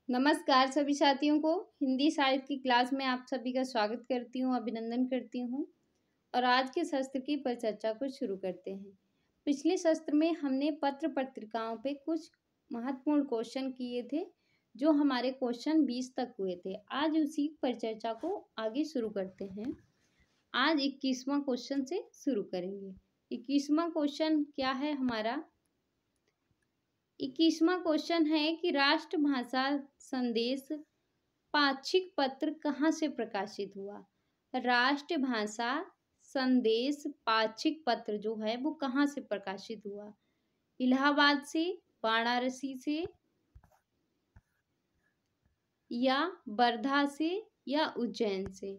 नमस्कार सभी साथियों को। हिंदी साहित्य की क्लास में आप सभी का स्वागत करती हूँ, अभिनंदन करती हूँ। और आज के शस्त्र की परिचर्चा को शुरू करते हैं। पिछले शस्त्र में हमने पत्र पत्रिकाओं पे कुछ महत्वपूर्ण क्वेश्चन किए थे, जो हमारे क्वेश्चन 20 तक हुए थे। आज उसी परिचर्चा को आगे शुरू करते हैं। आज 21वां क्वेश्चन से शुरू करेंगे। 21वां क्वेश्चन क्या है हमारा? 21वां क्वेश्चन है कि राष्ट्रभाषा संदेश पाक्षिक पत्र कहाँ से प्रकाशित हुआ? राष्ट्रभाषा संदेश पाक्षिक पत्र जो है वो कहाँ से प्रकाशित हुआ? इलाहाबाद से, वाराणसी से, या वर्धा से, या उज्जैन से?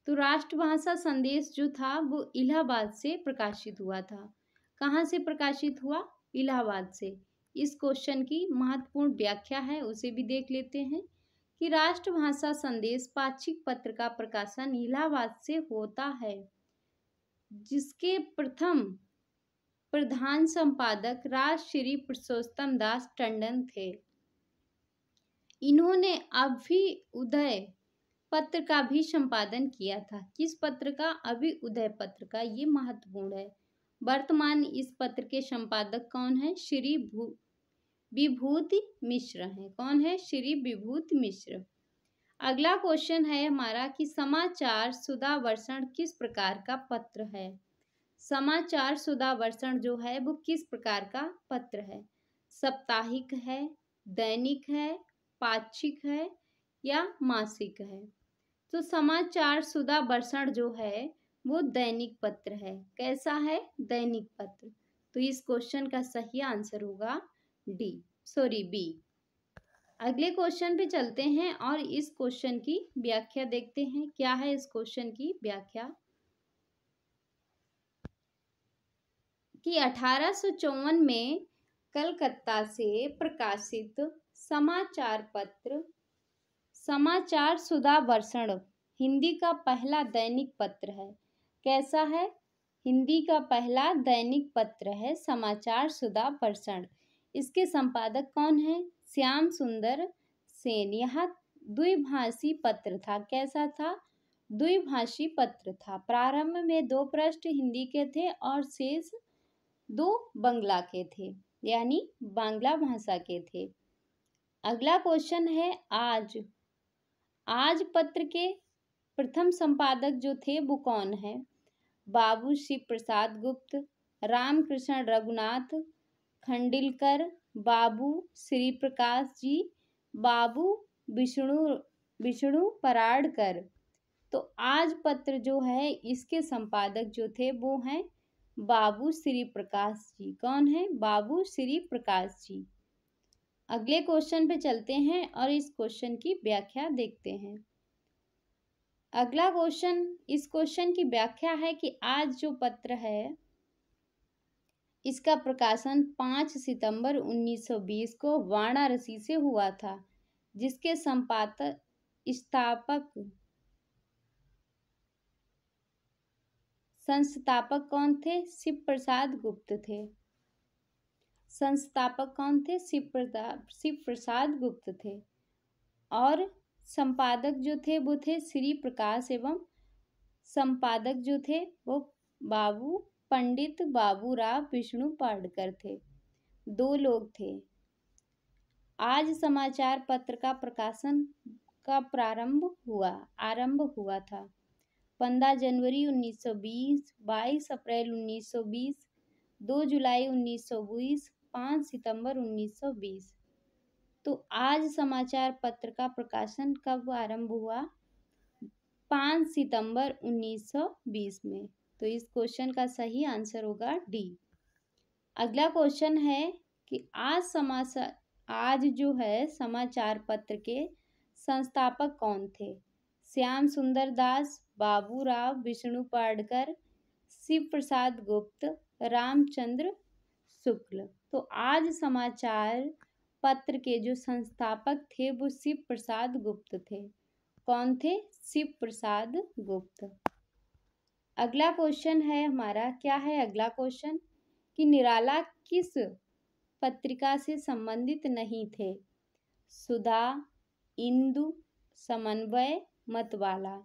तो राष्ट्रभाषा संदेश जो था वो इलाहाबाद से प्रकाशित हुआ था। कहाँ से प्रकाशित हुआ? इलाहाबाद से। इस क्वेश्चन की महत्वपूर्ण व्याख्या है, उसे भी देख लेते हैं कि राष्ट्रभाषा संदेश पाक्षिक पत्र का प्रकाशन इलाहाबाद से होता है, जिसके प्रथम प्रधान संपादक राजश्री पुरुषोत्तम दास टंडन थे। इन्होंने अभ्युदय पत्र का भी संपादन किया था। किस पत्र का? अभ्युदय पत्र का। ये महत्वपूर्ण है। वर्तमान इस पत्र के संपादक कौन है? श्री विभूति मिश्र हैं। कौन है? श्री विभूति मिश्र। अगला क्वेश्चन है हमारा कि समाचार सुधावर्षण किस प्रकार का पत्र है? समाचार सुधावर्षण जो है वो किस प्रकार का पत्र है? साप्ताहिक है, दैनिक है, पाक्षिक है, या मासिक है? तो समाचार सुधावर्षण जो है वो दैनिक पत्र है। कैसा है? दैनिक पत्र। तो इस क्वेश्चन का सही आंसर होगा बी। अगले क्वेश्चन पे चलते हैं और इस क्वेश्चन की व्याख्या देखते हैं। क्या है इस क्वेश्चन की व्याख्या? कि 1854 में कलकत्ता से प्रकाशित समाचार पत्र समाचार सुधावर्षण हिंदी का पहला दैनिक पत्र है। कैसा है? हिंदी का पहला दैनिक पत्र है समाचार सुधावर्षण। इसके संपादक कौन है? श्याम सुंदर सेन। यह द्विभाषी पत्र था। कैसा था? द्विभाषी पत्र था। प्रारंभ में 2 पृष्ठ हिंदी के थे और शेष 2 बंगला के थे, यानी बांग्ला भाषा के थे। अगला क्वेश्चन है आज पत्र के प्रथम संपादक जो थे वो कौन है? बाबू श्री प्रसाद गुप्त, रामकृष्ण रघुनाथ खंडिलकर, बाबू श्री प्रकाश जी, बाबू विष्णु पराड़कर। तो आज पत्र जो है इसके संपादक जो थे वो हैं बाबू श्री प्रकाश जी। कौन है? बाबू श्री प्रकाश जी। अगले क्वेश्चन पे चलते हैं और इस क्वेश्चन की व्याख्या देखते हैं। अगला क्वेश्चन, इस क्वेश्चन की व्याख्या है कि आज जो पत्र है इसका प्रकाशन 5 सितंबर 1920 को वाराणसी से हुआ था, जिसके संस्थापक कौन थे? शिव प्रसाद गुप्त थे। संस्थापक कौन थे? शिव प्रसाद गुप्त थे। और संपादक जो थे वो थे श्री प्रकाश, एवं संपादक जो थे वो पंडित बाबूराव विष्णु पाडकर थे। 2 लोग थे। आज समाचार पत्र का प्रकाशन का आरंभ हुआ था 15 जनवरी 1920, 22 अप्रैल 1920, 2 जुलाई 1920, 5 सितंबर 1920। तो आज समाचार पत्र का प्रकाशन कब आरंभ हुआ? 5 सितंबर 1920 में। तो इस क्वेश्चन का सही आंसर होगा डी। अगला क्वेश्चन है कि आज जो है समाचार पत्र के संस्थापक कौन थे? श्याम सुंदर दास, बाबूराव विष्णु पाडकर, शिव प्रसाद गुप्त, रामचंद्र शुक्ल। तो आज समाचार पत्र के जो संस्थापक थे वो शिव प्रसाद गुप्त थे। कौन थे? शिव प्रसाद गुप्त। अगला क्वेश्चन है हमारा, क्या है अगला क्वेश्चन? कि निराला किस पत्रिका से संबंधित नहीं थे? सुधा, इंदु, समन्वय, मतवाला।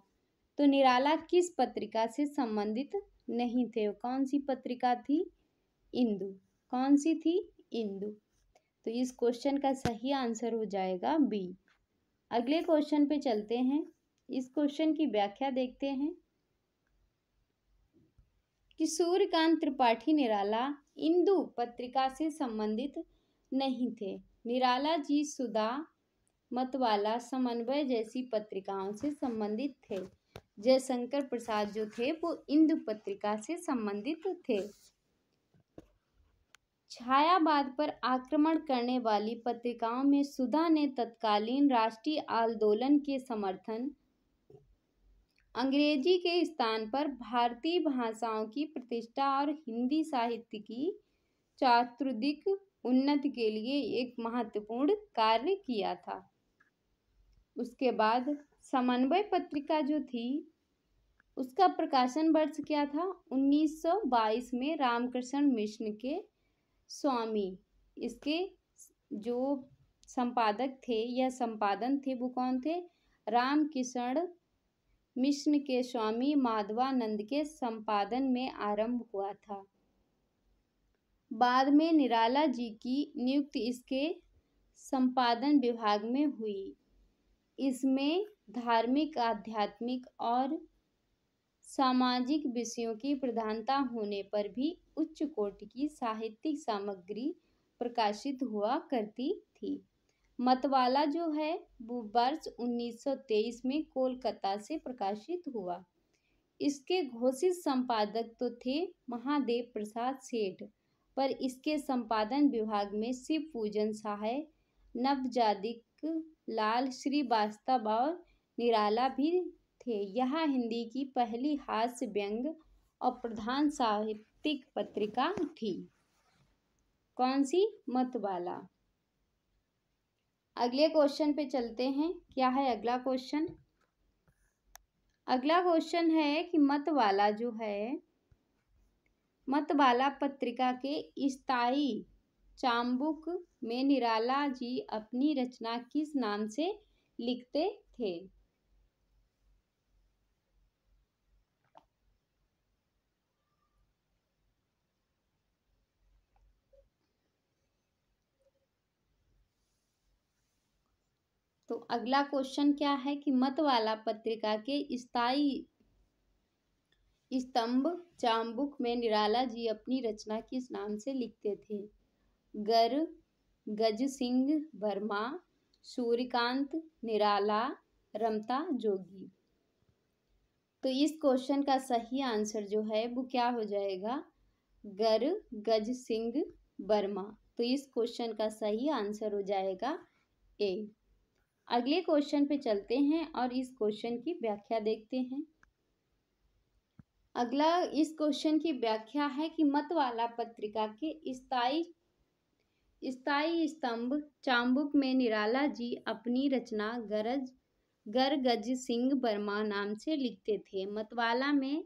तो निराला किस पत्रिका से संबंधित नहीं थे? कौन सी पत्रिका थी? इंदु। कौन सी थी? इंदु। तो इस क्वेश्चन का सही आंसर हो जाएगा बी। अगले क्वेश्चन पे चलते हैं। इस क्वेश्चन की व्याख्या देखते हैं कि सूर्यकांत त्रिपाठी निराला इंदु पत्रिका से संबंधित नहीं थे। निराला जी सुधा, मतवाला, समन्वय जैसी पत्रिकाओं से संबंधित थे। जयशंकर प्रसाद जो थे वो इंदु पत्रिका से संबंधित थे। छायावाद पर आक्रमण करने वाली पत्रिकाओं में सुधा ने तत्कालीन राष्ट्रीय आंदोलन के समर्थन, अंग्रेजी के स्थान पर भारतीय भाषाओं की प्रतिष्ठा और हिंदी साहित्य की चातुर्दिक उन्नति के लिए एक महत्वपूर्ण कार्य किया था। उसके बाद समन्वय पत्रिका जो थी उसका प्रकाशन वर्ष क्या था? 1922 में रामकृष्ण मिशन के स्वामी, इसके जो संपादक थे या संपादन थे वो कौन थे? रामकृष्ण मिशन के स्वामी माधवानंद के संपादन में आरंभ हुआ था। बाद में निराला जी की नियुक्ति इसके संपादन विभाग में हुई। इसमें धार्मिक, आध्यात्मिक और सामाजिक विषयों की प्रधानता होने पर भी उच्च कोटि की साहित्यिक सामग्री प्रकाशित हुआ करती थी। मतवाला जो है वो वर्ष 1923 में कोलकाता से प्रकाशित हुआ। इसके घोषित संपादक तो थे महादेव प्रसाद सेठ, पर इसके संपादन विभाग में शिव पूजन सहाय, नवजादिक लाल श्रीवास्तव और निराला भी थे। यह हिंदी की पहली हास्य व्यंग और प्रधान साहित्यिक पत्रिका थी। कौन सी? मतवाला। अगले क्वेश्चन पे चलते हैं। क्या है अगला क्वेश्चन? अगला क्वेश्चन है कि मतवाला जो है, मतवाला पत्रिका के स्थायी चाम्बुक में निराला जी अपनी रचना किस नाम से लिखते थे? तो अगला क्वेश्चन क्या है कि मतवाला पत्रिका के स्थायी स्तंभ चाम्बुक में निराला जी अपनी रचना किस नाम से लिखते थे? गर, गज सिंह वर्मा, सूर्यकांत, निराला, रमता जोगी। तो इस क्वेश्चन का सही आंसर जो है वो क्या हो जाएगा? गर गज सिंह वर्मा। तो इस क्वेश्चन का सही आंसर हो जाएगा ए। अगले क्वेश्चन पे चलते हैं और इस क्वेश्चन की व्याख्या देखते हैं। अगला इस क्वेश्चन की व्याख्या है कि मतवाला पत्रिका के स्थायी स्तंभ चाम्बुक में निराला जी अपनी रचना गर गज सिंह वर्मा नाम से लिखते थे। मतवाला में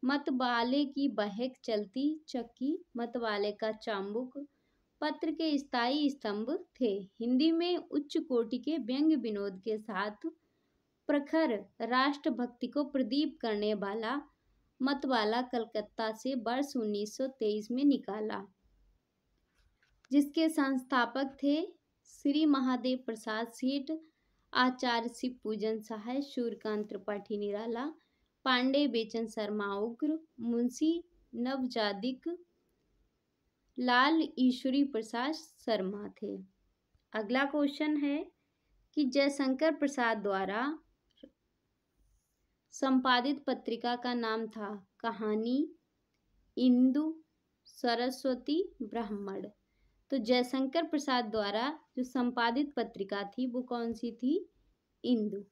मतवाले की बहक चलती चक्की मतवाले का चाम्बुक पत्र के स्थायी स्तंभ थे। हिंदी में उच्च कोटि के व्यंग्य विनोद के साथ प्रखर राष्ट्रभक्ति को प्रदीप करने वाला मतवाला कलकत्ता से वर्ष 1923 में निकाला, जिसके संस्थापक थे श्री महादेव प्रसाद सेठ, आचार्य शिव पूजन सहाय, सूर्यकांत त्रिपाठी निराला, पांडे बेचन शर्मा उग्र, मुंशी नवजादिक लाल ईश्वरी प्रसाद शर्मा थे। अगला क्वेश्चन है कि जयशंकर प्रसाद द्वारा संपादित पत्रिका का नाम था कहानी, इंदु, सरस्वती, ब्राह्मण। तो जयशंकर प्रसाद द्वारा जो संपादित पत्रिका थी वो कौन सी थी? इंदु।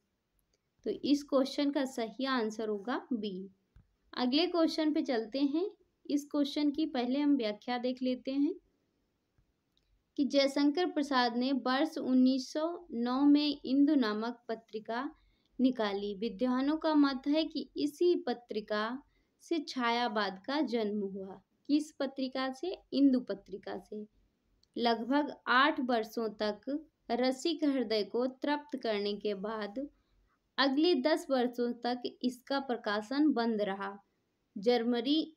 तो इस क्वेश्चन का सही आंसर होगा बी। अगले क्वेश्चन पे चलते हैं। इस क्वेश्चन की पहले हम व्याख्या देख लेते हैं कि जयशंकर प्रसाद ने वर्ष 1909 में इंदु नामक पत्रिका निकाली। विद्वानों का मत है कि इसी पत्रिका से छायावाद का जन्म हुआ। किस पत्रिका से? इंदु पत्रिका से। लगभग 8 वर्षों तक रसिक हृदय को तृप्त करने के बाद अगले 10 वर्षों तक इसका प्रकाशन बंद रहा। जनवरी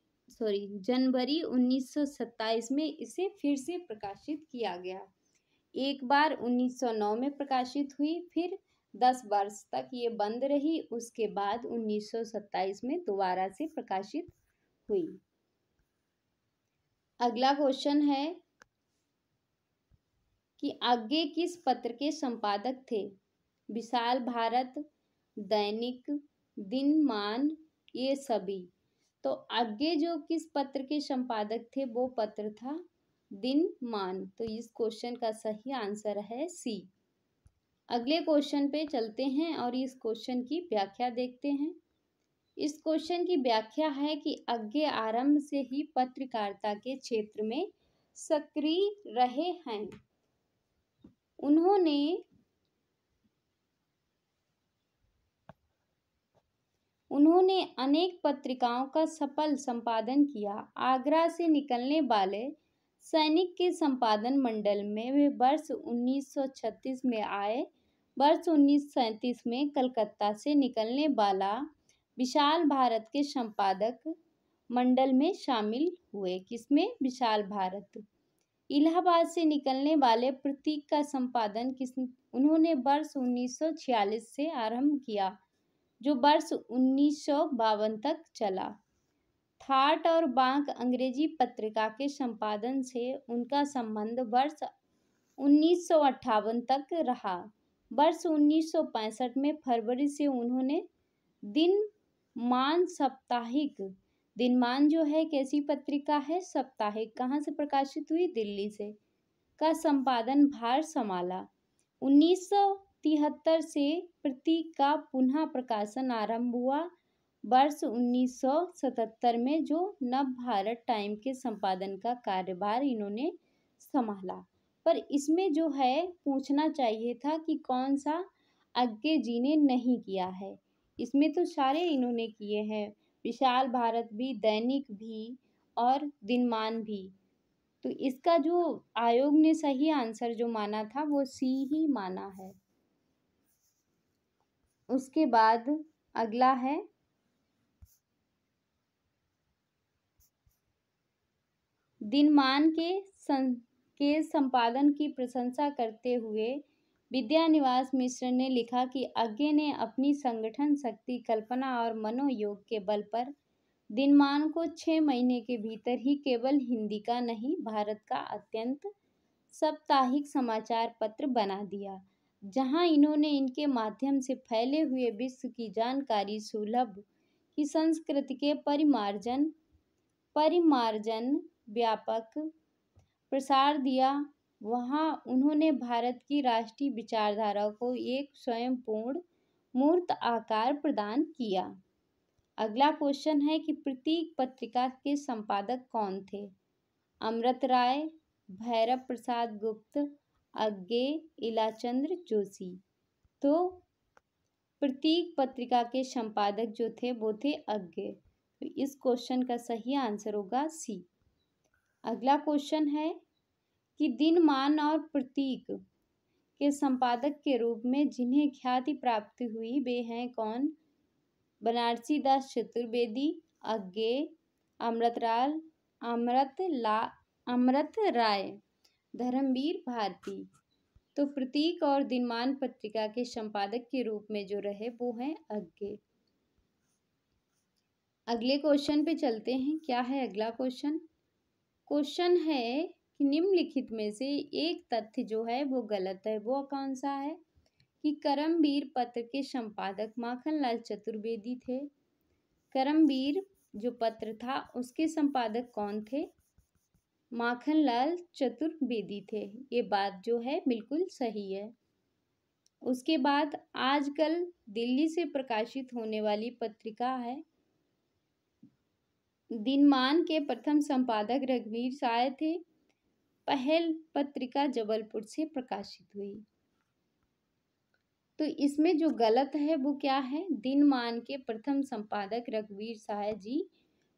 1927 में इसे फिर से प्रकाशित किया गया। एक बार 1909 में प्रकाशित हुई, फिर 10 वर्ष तक ये बंद रही, उसके बाद 1927 में दोबारा से प्रकाशित हुई। अगला क्वेश्चन है कि आगे किस पत्र के संपादक थे? विशाल भारत, दैनिक, दिनमान, ये सभी। तो आगे जो किस पत्र के संपादक थे वो पत्र था दिनमान। तो इस क्वेश्चन का सही आंसर है सी। अगले क्वेश्चन पे चलते हैं और इस क्वेश्चन की व्याख्या देखते हैं। इस क्वेश्चन की व्याख्या है कि आगे आरंभ से ही पत्रकारिता के क्षेत्र में सक्रिय रहे हैं। उन्होंने अनेक पत्रिकाओं का सफल संपादन किया। आगरा से निकलने वाले सैनिक के संपादन मंडल में वे वर्ष 1936 में आए। वर्ष 1937 में कलकत्ता से निकलने वाला विशाल भारत के संपादक मंडल में शामिल हुए। किसमें? विशाल भारत। इलाहाबाद से निकलने वाले प्रतीक का संपादन उन्होंने वर्ष 1946 से आरंभ किया, जो वर्ष 1952 तक चला। थाट और बांक अंग्रेजी पत्रिका के संपादन से उनका संबंध वर्ष 1958 तक रहा। वर्ष 1965 में फरवरी से उन्होंने दिनमान साप्ताहिक, दिनमान जो है कैसी पत्रिका है? साप्ताहिक। कहाँ से प्रकाशित हुई? दिल्ली से। का संपादन भार संभाला। 1973 से प्रतीक का पुनः प्रकाशन आरंभ हुआ। वर्ष 1977 में जो नव भारत टाइम के संपादन का कार्यभार इन्होंने संभाला। पर इसमें जो है पूछना चाहिए था कि कौन सा आगे जी ने नहीं किया है। इसमें तो सारे इन्होंने किए हैं, विशाल भारत भी, दैनिक भी और दिनमान भी। तो इसका जो आयोग ने सही आंसर जो माना था वो सी ही माना है। उसके बाद अगला है दिनमान के संपादन की प्रशंसा करते हुए विद्यानिवास मिश्र ने लिखा कि आगे ने अपनी संगठन शक्ति, कल्पना और मनोयोग के बल पर दिनमान को 6 महीने के भीतर ही केवल हिंदी का नहीं, भारत का अत्यंत साप्ताहिक समाचार पत्र बना दिया, जहां इन्होंने इनके माध्यम से फैले हुए विश्व की जानकारी सुलभ की संस्कृति के परिमार्जन व्यापक प्रसार दिया। वहां उन्होंने भारत की राष्ट्रीय विचारधारा को एक स्वयंपूर्ण मूर्त आकार प्रदान किया। अगला क्वेश्चन है कि प्रतीक पत्रिका के संपादक कौन थे? अमृत राय, भैरव प्रसाद गुप्त, अज्ञे, इलाचंद्र जोशी। तो प्रतीक पत्रिका के संपादक जो थे वो थे अज्ञे। तो इस क्वेश्चन का सही आंसर होगा सी। अगला क्वेश्चन है कि दिनमान और प्रतीक के संपादक के रूप में जिन्हें ख्याति प्राप्ति हुई वे हैं कौन? बनारसी दास चतुर्वेदी, अज्ञे, अमृत राय, धर्मवीर भारती। तो प्रतीक और दिनमान पत्रिका के संपादक के रूप में जो रहे वो हैं अज्ञे। अगले क्वेश्चन पे चलते हैं। क्या है अगला क्वेश्चन? क्वेश्चन है कि निम्नलिखित में से एक तथ्य जो है वो गलत है। वो कौन सा है? कि करमवीर पत्र के संपादक माखनलाल चतुर्वेदी थे। करमवीर जो पत्र था उसके संपादक कौन थे? माखनलाल चतुर्वेदी थे। ये बात जो है बिल्कुल सही है। उसके बाद आजकल दिल्ली से प्रकाशित होने वाली पत्रिका है दिनमान के प्रथम संपादक रघुवीर साय थे। पहल पत्रिका जबलपुर से प्रकाशित हुई। तो इसमें जो गलत है वो क्या है? दिनमान के प्रथम संपादक रघुवीर साय जी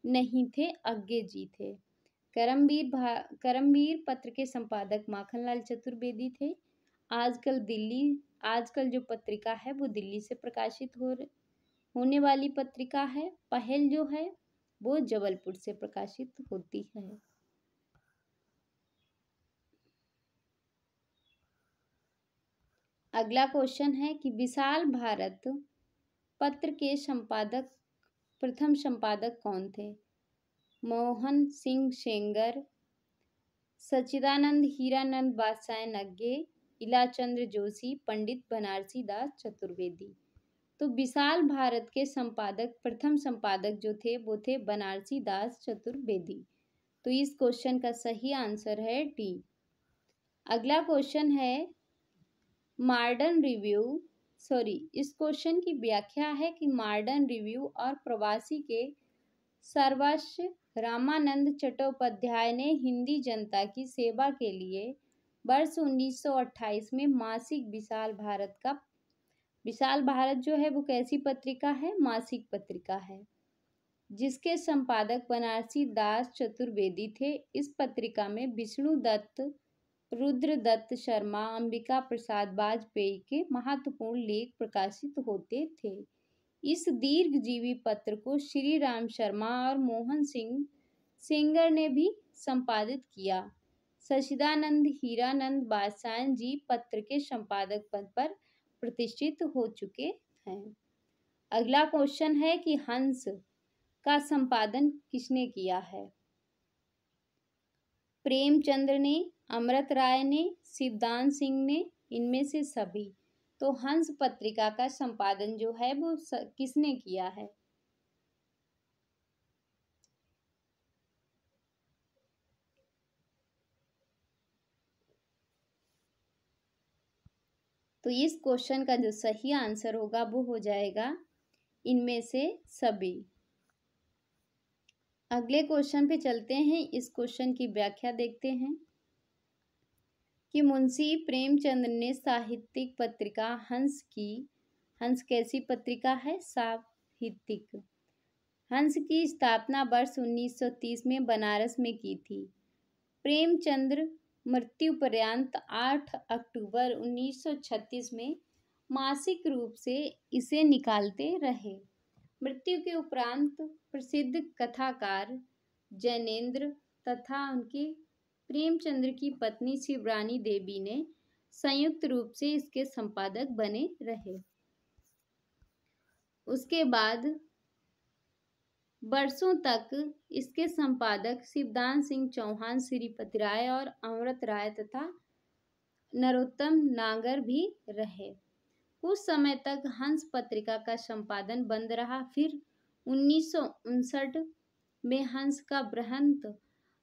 नहीं थे, अज्ञे जी थे। करमवीर पत्र के संपादक माखनलाल चतुर्वेदी थे। आजकल जो पत्रिका है वो दिल्ली से प्रकाशित होने वाली पत्रिका है। पहल जो है वो जबलपुर से प्रकाशित होती है। अगला क्वेश्चन है कि विशाल भारत पत्र के प्रथम संपादक कौन थे? मोहन सिंह सेंगर, सच्चिदानंद हीरानंद बादशाह नग्गे, इलाचंद्र जोशी, पंडित बनारसी दास चतुर्वेदी। तो विशाल भारत के प्रथम संपादक जो थे वो थे बनारसी दास चतुर्वेदी। तो इस क्वेश्चन का सही आंसर है डी। अगला क्वेश्चन है इस क्वेश्चन की व्याख्या है कि मॉडर्न रिव्यू और प्रवासी के सर्वस्व रामानंद चट्टोपाध्याय ने हिंदी जनता की सेवा के लिए वर्ष 1928 में मासिक विशाल भारत जो है वो कैसी पत्रिका है? मासिक पत्रिका है, जिसके संपादक बनारसी दास चतुर्वेदी थे। इस पत्रिका में विष्णु दत्त, रुद्रदत्त शर्मा, अंबिका प्रसाद वाजपेयी के महत्वपूर्ण लेख प्रकाशित होते थे। इस दीर्घजीवी पत्र को श्री राम शर्मा और मोहन सिंह सेंगर ने भी संपादित किया। सच्चिदानंद हीरानंद बादशाह जी पत्र के संपादक पद पर प्रतिष्ठित हो चुके हैं। अगला क्वेश्चन है कि हंस का संपादन किसने किया है? प्रेमचंद्र ने, अमृत राय ने, शिवदान सिंह ने, इनमें से सभी। तो हंस पत्रिका का संपादन जो है वो किसने किया है? तो इस क्वेश्चन का जो सही आंसर होगा वो हो जाएगा इनमें से सभी। अगले क्वेश्चन पे चलते हैं। इस क्वेश्चन की व्याख्या देखते हैं कि मुंशी प्रेमचंद ने साहित्यिक पत्रिका हंस कैसी पत्रिका है? साहित्यिक। हंस की स्थापना वर्ष 1930 में बनारस में की थी। प्रेमचंद्र मृत्यु पर्यंत 8 अक्टूबर 1936 में मासिक रूप से इसे निकालते रहे। मृत्यु के उपरांत प्रसिद्ध कथाकार जैनेन्द्र तथा उनके प्रेमचंद्र की पत्नी शिवरानी देवी ने संयुक्त रूप से इसके संपादक बने रहे। उसके बाद वर्षों तक इसके संपादक शिवदान सिंह चौहान, श्रीपति राय और अमृत राय तथा नरोत्तम नागर भी रहे। कुछ समय तक हंस पत्रिका का संपादन बंद रहा। फिर 1959 में हंस का बृहत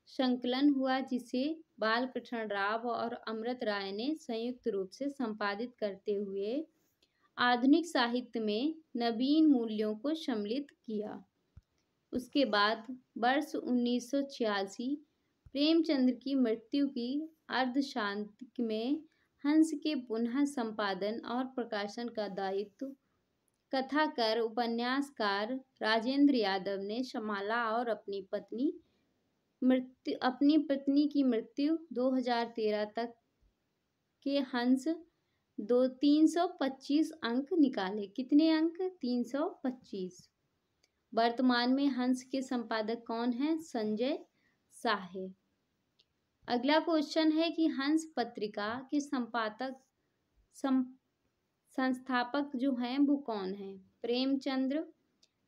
संकलन हुआ, जिसे बालकृष्ण राव और अमृत राय ने संयुक्त रूप से संपादित करते हुए आधुनिक साहित्य में नवीन मूल्यों को सम्मिलित किया। उसके बाद वर्ष 1986 प्रेमचंद्र की मृत्यु की अर्धशताब्दी में हंस के पुनः संपादन और प्रकाशन का दायित्व कथाकार उपन्यासकार राजेंद्र यादव ने संभाला और अपनी पत्नी की मृत्यु 2013 तक के हंस 325 अंक निकाले। कितने अंक? 325। वर्तमान में हंस के संपादक कौन हैं? संजय साहे। अगला क्वेश्चन है कि हंस पत्रिका के संस्थापक जो हैं वो कौन हैं? प्रेमचंद्र,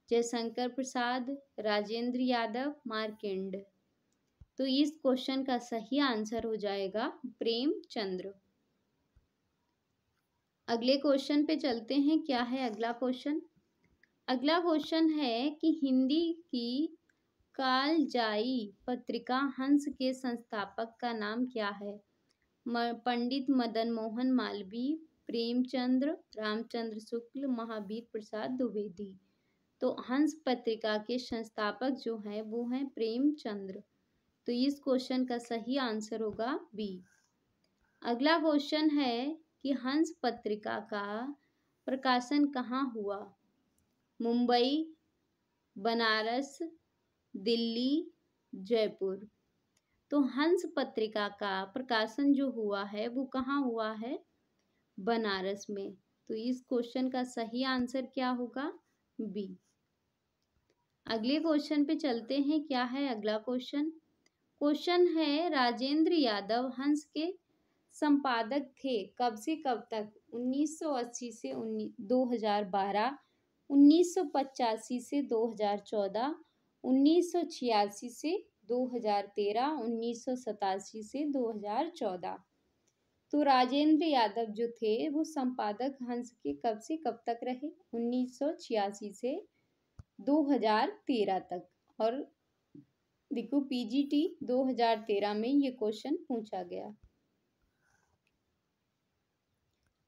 जयशंकर प्रसाद, राजेंद्र यादव, मार्केंड। तो इस क्वेश्चन का सही आंसर हो जाएगा प्रेमचंद्र। अगले क्वेश्चन पे चलते हैं। क्या है अगला क्वेश्चन? अगला क्वेश्चन है कि हिंदी की कालजाई पत्रिका हंस के संस्थापक का नाम क्या है? पंडित मदन मोहन मालवीय, प्रेमचंद्र, रामचंद्र शुक्ल, महावीर प्रसाद द्विवेदी। तो हंस पत्रिका के संस्थापक जो हैं वो हैं प्रेमचंद्र। तो इस क्वेश्चन का सही आंसर होगा बी। अगला क्वेश्चन है कि हंस पत्रिका का प्रकाशन कहाँ हुआ? मुंबई, बनारस, दिल्ली, जयपुर। तो हंस पत्रिका का प्रकाशन जो हुआ है वो कहाँ हुआ है? बनारस में। तो इस क्वेश्चन का सही आंसर क्या होगा? बी। अगले क्वेश्चन पे चलते हैं। क्या है अगला क्वेश्चन? क्वेश्चन है राजेंद्र यादव हंस के संपादक थे कब से कब तक? 1980 से 2012, 1985 से 2014, 1986 से 2013, 1987 से 2014। तो राजेंद्र यादव जो थे वो संपादक हंस के कब से कब तक रहे? 1986 से 2013 तक। और देखो पीजीटी 2013 में ये क्वेश्चन पूछा गया।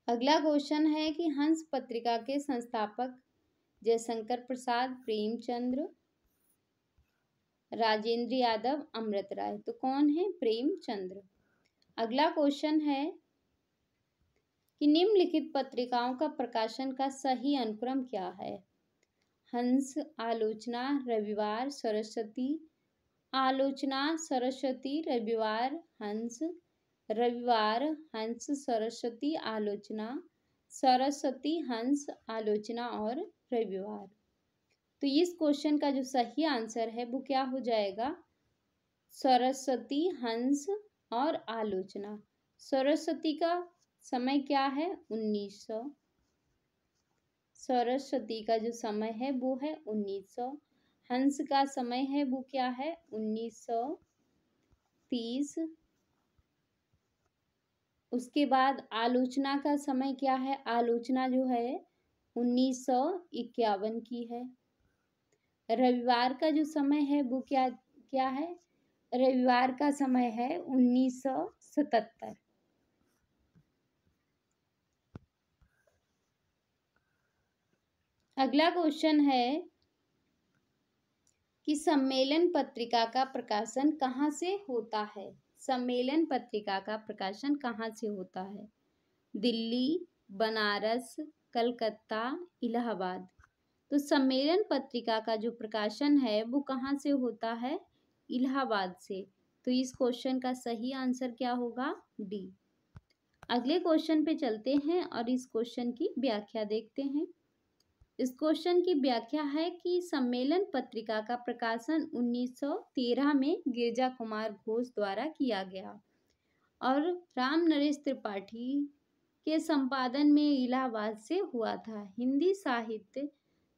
अगला क्वेश्चन है कि हंस पत्रिका के संस्थापक जयशंकर प्रसाद, प्रेमचंद्र, राजेंद्र यादव, अमृत राय। तो कौन है? प्रेमचंद्र। अगला क्वेश्चन है कि निम्नलिखित पत्रिकाओं का प्रकाशन का सही अनुक्रम क्या है? हंस, आलोचना, रविवार, सरस्वती, आलोचना, सरस्वती, रविवार, हंस, रविवार, हंस, सरस्वती, आलोचना, सरस्वती, हंस, आलोचना और रविवार। तो इस क्वेश्चन का जो सही आंसर है वो क्या हो जाएगा? सरस्वती, हंस और आलोचना। सरस्वती का समय क्या है? 1900। सरस्वती का जो समय है वो है 1900। हंस का समय है वो क्या है? 1930। उसके बाद आलोचना का समय क्या है? आलोचना जो है 1951 की है। रविवार का जो समय है वो क्या क्या है? रविवार का समय है 1977। अगला क्वेश्चन है कि सम्मेलन पत्रिका का प्रकाशन कहाँ से होता है? सम्मेलन पत्रिका का प्रकाशन कहाँ से होता है? दिल्ली, बनारस, कलकत्ता, इलाहाबाद। तो सम्मेलन पत्रिका का जो प्रकाशन है वो कहाँ से होता है? इलाहाबाद से। तो इस क्वेश्चन का सही आंसर क्या होगा? डी। अगले क्वेश्चन पे चलते हैं और इस क्वेश्चन की व्याख्या देखते हैं। इस क्वेश्चन की व्याख्या है कि सम्मेलन पत्रिका का प्रकाशन 1913 में गिरजा कुमार घोष द्वारा किया गया और राम नरेश त्रिपाठी के संपादन में इलाहाबाद से हुआ था। हिंदी साहित्य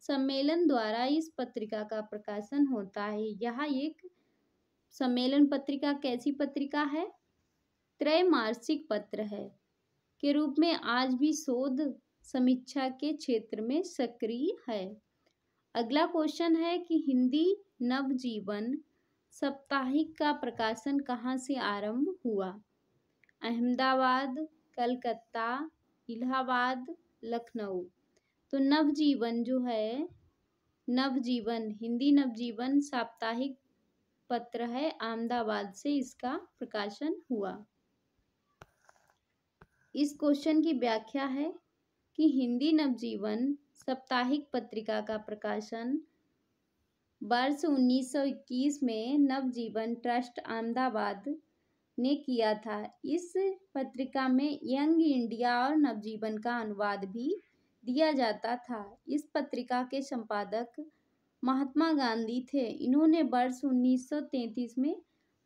सम्मेलन द्वारा इस पत्रिका का प्रकाशन होता है। यह एक सम्मेलन पत्रिका कैसी पत्रिका है? त्रैमासिक पत्र है के रूप में आज भी शोध समीक्षा के क्षेत्र में सक्रिय है। अगला क्वेश्चन है कि हिंदी नवजीवन साप्ताहिक का प्रकाशन कहाँ से आरंभ हुआ? अहमदाबाद, कलकत्ता, इलाहाबाद, लखनऊ। तो नवजीवन जो है, नवजीवन हिंदी नवजीवन साप्ताहिक पत्र है, अहमदाबाद से इसका प्रकाशन हुआ। इस क्वेश्चन की व्याख्या है कि हिंदी नवजीवन साप्ताहिक पत्रिका का प्रकाशन वर्ष 1921 में नवजीवन ट्रस्ट अहमदाबाद ने किया था। इस पत्रिका में यंग इंडिया और नवजीवन का अनुवाद भी दिया जाता था। इस पत्रिका के संपादक महात्मा गांधी थे। इन्होंने वर्ष 1933 में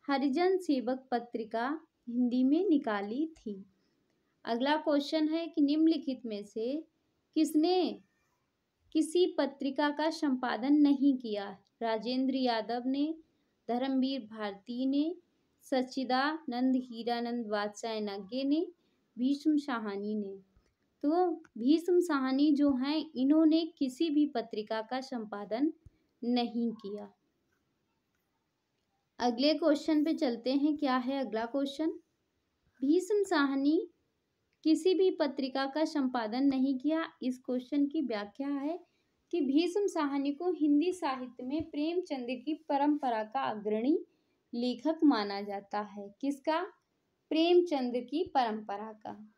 हरिजन सेवक पत्रिका हिंदी में निकाली थी। अगला क्वेश्चन है कि निम्नलिखित में से किसने किसी पत्रिका का संपादन नहीं किया? राजेंद्र यादव ने, धर्मवीर भारती ने, सच्चिदानंद हीरानंद वात्स्यायन ने, भीष्म साहनी ने। तो भीष्म साहनी जो हैं इन्होंने किसी भी पत्रिका का संपादन नहीं किया। अगले क्वेश्चन पे चलते हैं। क्या है अगला क्वेश्चन? भीष्म साहनी किसी भी पत्रिका का संपादन नहीं किया। इस क्वेश्चन की व्याख्या है कि भीष्म साहनी को हिंदी साहित्य में प्रेमचंद की परंपरा का अग्रणी लेखक माना जाता है। किसका? प्रेमचंद की परंपरा का।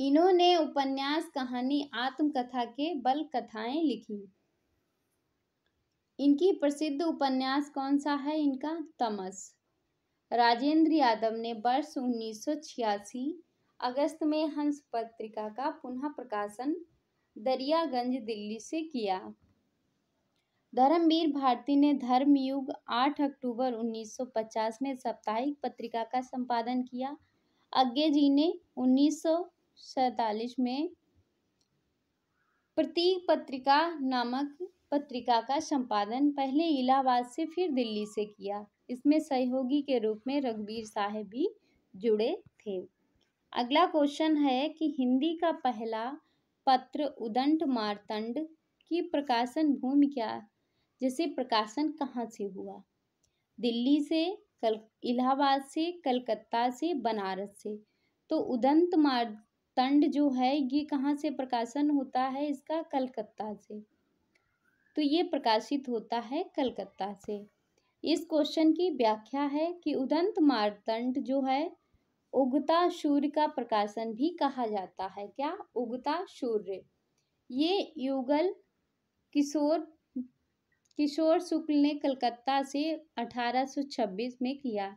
इन्होंने उपन्यास, कहानी, आत्मकथा के बल कथाएं लिखी। इनकी प्रसिद्ध उपन्यास कौन सा है? इनका तमस। राजेंद्र यादव ने वर्ष 1986 अगस्त में हंस पत्रिका का पुनः प्रकाशन दरियागंज दिल्ली से किया। धर्मवीर भारती ने धर्मयुग 8 अक्टूबर 1950 में साप्ताहिक पत्रिका का संपादन किया। अज्ञे जी ने 1947 में प्रतीक पत्रिका नामक पत्रिका का संपादन पहले इलाहाबाद से फिर दिल्ली से किया। इसमें सहयोगी के रूप में रघुवीर साहब भी जुड़े थे। अगला क्वेश्चन है कि हिंदी का पहला पत्र उदंड मार्तंड की प्रकाशन भूमि क्या, जैसे प्रकाशन कहाँ से हुआ? दिल्ली से, इलाहाबाद से, कलकत्ता से, बनारस से। तो उदंत मार्तंड जो है ये कहाँ से प्रकाशन होता है इसका? कलकत्ता से। तो ये प्रकाशित होता है कलकत्ता से। इस क्वेश्चन की व्याख्या है कि उदंत मार्तंड जो है उगता सूर्य का प्रकाशन भी कहा जाता है। क्या? उगता सूर्य। ये युगल किशोर शुक्ल ने कलकत्ता से 1826 में किया।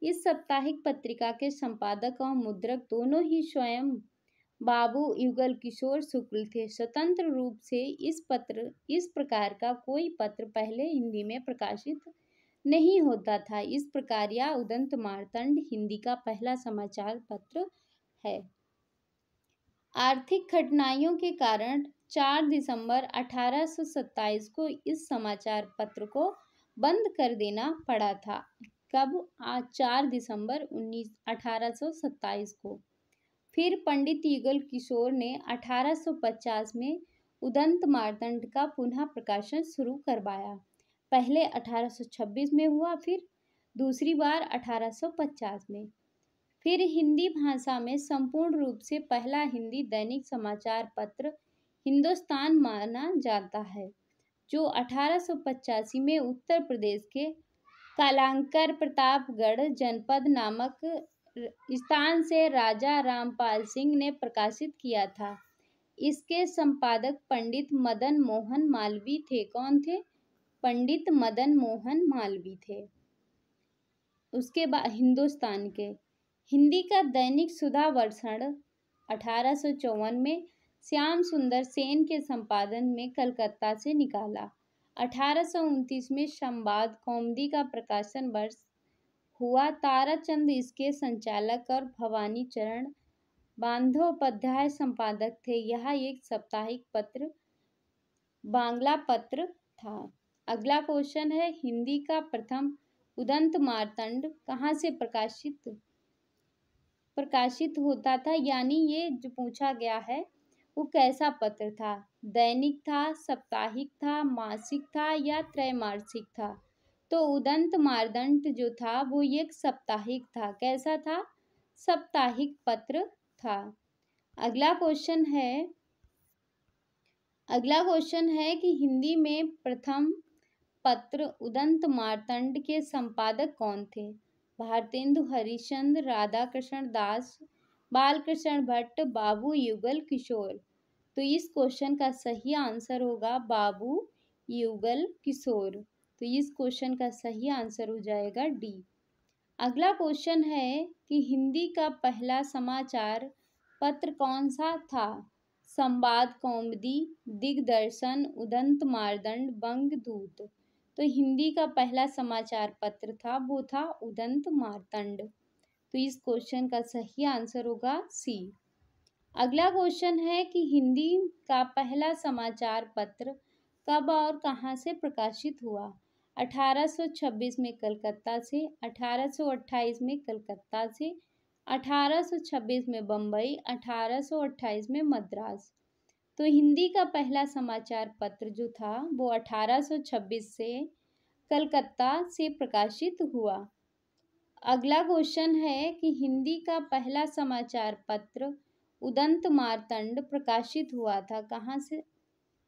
इस साप्ताहिक पत्रिका के संपादक और मुद्रक दोनों ही स्वयं बाबू युगल किशोर शुक्ल थे। स्वतंत्र रूप से इस प्रकार का कोई पत्र पहले हिंदी में प्रकाशित नहीं होता था। इस प्रकार यह उदंत मार्तंड हिंदी का पहला समाचार पत्र है। आर्थिक कठिनाइयों के कारण 4 दिसंबर 1827 को इस समाचार पत्र को बंद कर देना पड़ा था। कब? 4 दिसंबर 1827 को। फिर पंडित युगल किशोर ने 1850 में उदंत मार्तंड का पुनः प्रकाशन शुरू करवाया। पहले 1826 में हुआ, फिर दूसरी बार 1850 में। फिर हिंदी भाषा में संपूर्ण रूप से पहला हिंदी दैनिक समाचार पत्र हिंदुस्तान माना जाता है, जो 1885 में उत्तर प्रदेश के कालांकर प्रतापगढ़ जनपद नामक स्थान से राजा रामपाल सिंह ने प्रकाशित किया था। इसके संपादक पंडित मदन मोहन मालवीय थे। कौन थे? पंडित मदन मोहन मालवीय थे। उसके बाद हिंदुस्तान के हिंदी का दैनिक सुधा वर्षण 1854 में श्याम सुंदर सेन के संपादन में कलकत्ता से निकाला। 1829 में संवाद कौमुदी का प्रकाशन वर्ष हुआ। ताराचंद इसके संचालक और भवानी चरण बंदोपाध्याय संपादक थे। यह एक साप्ताहिक पत्र बांग्ला पत्र था। अगला क्वेश्चन है हिंदी का प्रथम उदंत मार्तंड कहाँ से प्रकाशित होता था, यानी ये जो पूछा गया है वो कैसा पत्र था? दैनिक था, साप्ताहिक था, मासिक था या त्रैमासिक था? तो उदंत मार्तंड जो था वो एक साप्ताहिक था। कैसा था? साप्ताहिक पत्र था। अगला क्वेश्चन है कि हिंदी में प्रथम पत्र उदंत मार्तंड के संपादक कौन थे? भारतेंदु हरिश्चंद्र, राधाकृष्ण दास, बालकृष्ण भट्ट, बाबू युगल किशोर। तो इस क्वेश्चन का सही आंसर होगा बाबू युगल किशोर। तो इस क्वेश्चन का सही आंसर हो जाएगा डी। अगला क्वेश्चन है कि हिंदी का पहला समाचार पत्र कौन सा था? संवाद कौमुदी, दिग्दर्शन, उदंत मार्तंड, बंगदूत। तो हिंदी का पहला समाचार पत्र था वो था उदंत मार्तंड। तो इस क्वेश्चन का सही आंसर होगा सी। अगला क्वेश्चन है कि हिंदी का पहला समाचार पत्र कब और कहाँ से प्रकाशित हुआ? 1826 में कलकत्ता से, 1828 में कलकत्ता से, 1826 में बम्बई, 1828 में मद्रास। तो हिंदी का पहला समाचार पत्र जो था वो 1826 से कलकत्ता से प्रकाशित हुआ। अगला क्वेश्चन है कि हिंदी का पहला समाचार पत्र उदंत मार्तंड प्रकाशित हुआ था कहाँ से,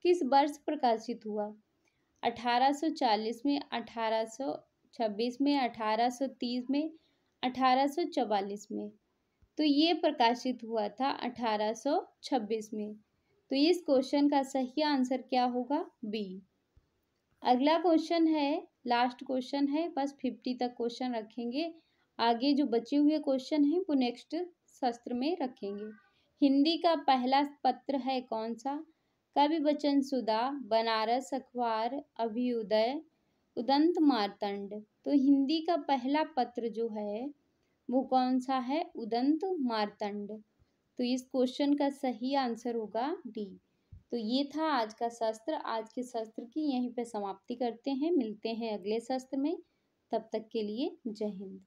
किस वर्ष प्रकाशित हुआ? 1840 में, 1826 में, 1830 में, 1844 में। तो ये प्रकाशित हुआ था 1826 में। तो इस क्वेश्चन का सही आंसर क्या होगा? बी। अगला क्वेश्चन है, लास्ट क्वेश्चन है, बस 50 तक क्वेश्चन रखेंगे। आगे जो बचे हुए क्वेश्चन हैं वो नेक्स्ट सत्र में रखेंगे। हिंदी का पहला पत्र है कौन सा? कवि वचन सुधा, बनारस अखबार, अभ्युदय, उदंत मार्तंड। तो हिंदी का पहला पत्र जो है वो कौन सा है? उदंत मार्तंड। तो इस क्वेश्चन का सही आंसर होगा डी। तो ये था आज का शस्त्र। आज के शस्त्र की यहीं पे समाप्ति करते हैं। मिलते हैं अगले शस्त्र में। तब तक के लिए जय हिंद।